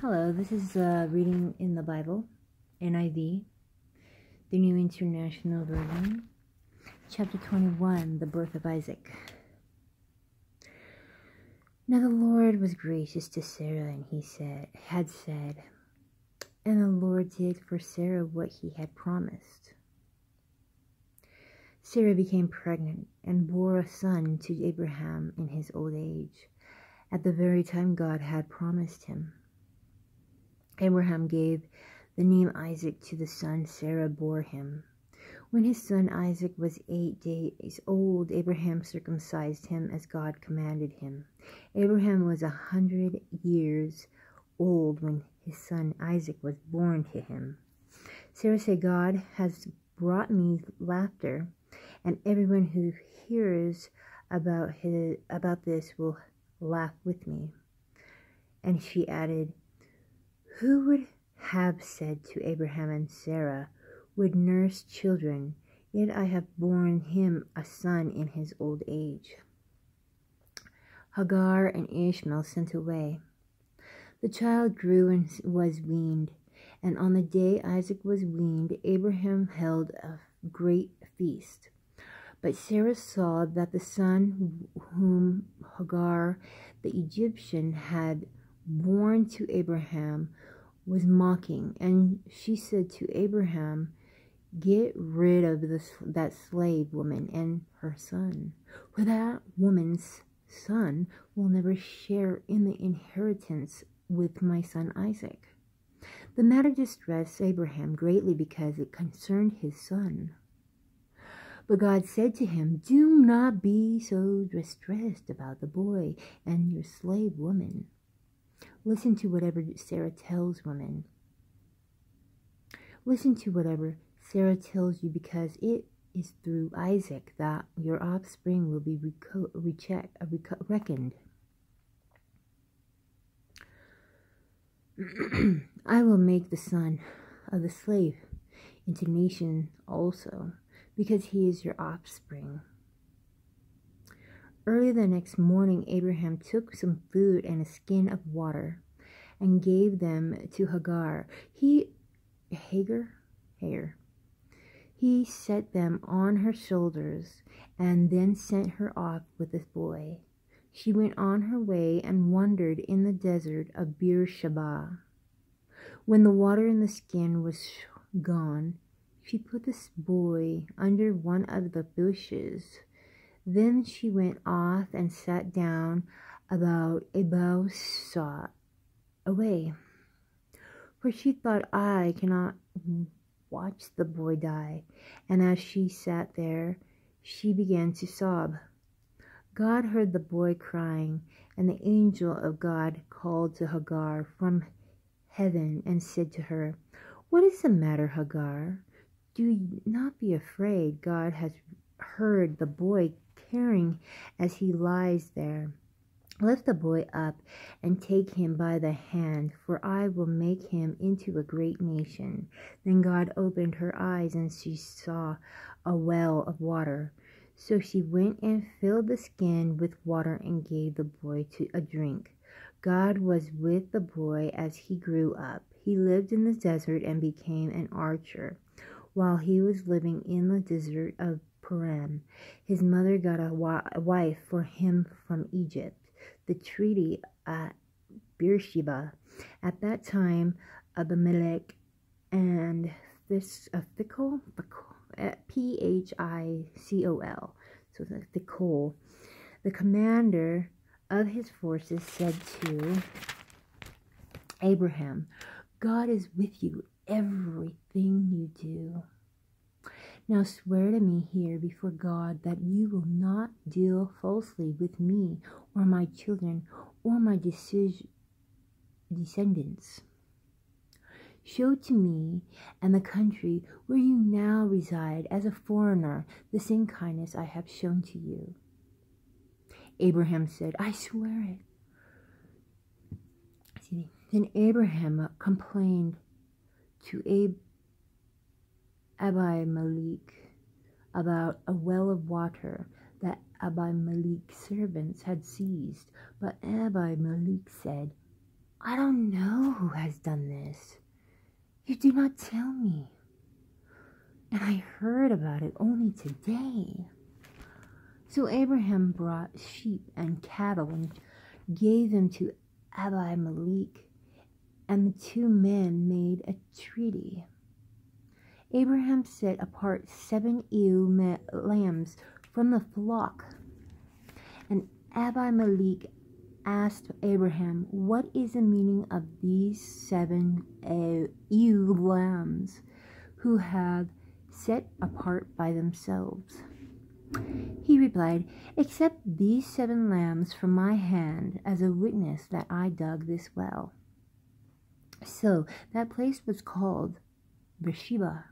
Hello, this is reading in the Bible, NIV, the New International Version, chapter 21, the Birth of Isaac. Now the Lord was gracious to Sarah, and he had said, and the Lord did for Sarah what he had promised. Sarah became pregnant and bore a son to Abraham in his old age, at the very time God had promised him. Abraham gave the name Isaac to the son Sarah bore him. When his son Isaac was 8 days old, Abraham circumcised him as God commanded him. Abraham was 100 years old when his son Isaac was born to him. Sarah said, God has brought me laughter, and everyone who hears about this will laugh with me. And she added, who would have said to Abraham and Sarah would nurse children, yet I have borne him a son in his old age. Hagar and Ishmael sent away. The child grew and was weaned, and on the day Isaac was weaned, Abraham held a great feast. But Sarah saw that the son whom Hagar the Egyptian had born to Abraham was mocking, and she said to Abraham, get rid of that slave woman and her son, for that woman's son will never share in the inheritance with my son Isaac. The matter distressed Abraham greatly because it concerned his son. But God said to him, do not be so distressed about the boy and your slave woman. Listen to whatever Sarah tells women. Listen to whatever Sarah tells you, because it is through Isaac that your offspring will be reckoned. I will make the son of the slave into nation also, because he is your offspring. Early the next morning, Abraham took some food and a skin of water and gave them to Hagar. He set them on her shoulders and then sent her off with the boy. She went on her way and wandered in the desert of Beersheba. When the water in the skin was gone, she put this boy under one of the bushes. Then she went off and sat down about a bow shot away, for she thought, I cannot watch the boy die. And as she sat there, she began to sob. God heard the boy crying, and the angel of God called to Hagar from heaven and said to her, what is the matter, Hagar? Do not be afraid. God has heard the boy caring as he lies there. Lift the boy up and take him by the hand, for I will make him into a great nation. Then God opened her eyes, and she saw a well of water. So she went and filled the skin with water and gave the boy a drink. God was with the boy as he grew up. He lived in the desert and became an archer. While he was living in the desert of Paran, his mother got a wife for him from Egypt, the treaty at Beersheba. At that time, Abimelech and Phicol, P-H-I-C-O-L, so the Phicol, the commander of his forces, said to Abraham, God is with you everything you do. Now swear to me here before God that you will not deal falsely with me or my children or my descendants. Show to me and the country where you now reside as a foreigner the same kindness I have shown to you. Abraham said, I swear it. Then Abraham complained to Abimelech about a well of water that Abimelech's servants had seized. But Abimelech said, I don't know who has done this. You do not tell me. And I heard about it only today. So Abraham brought sheep and cattle and gave them to Abimelech, and the two men made a treaty. Abraham set apart 7 ewe lambs from the flock, and Abimelech asked Abraham, "What is the meaning of these 7 ewe lambs who have set apart by themselves?" He replied, "Accept these 7 lambs from my hand as a witness that I dug this well." So that place was called Beersheba,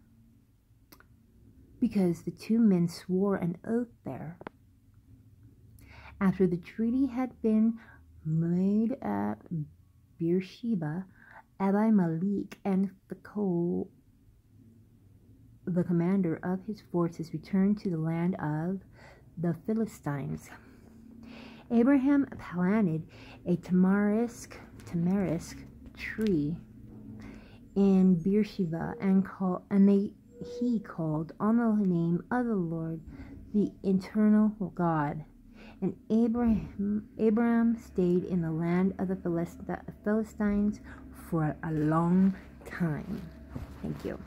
because the two men swore an oath there. After the treaty had been made at Beersheba, Abimelech and the commander of his forces returned to the land of the Philistines. Abraham planted a tamarisk tree in Beersheba, he called on the name of the Lord, the eternal God. And Abraham stayed in the land of the Philistines for a long time. Thank you.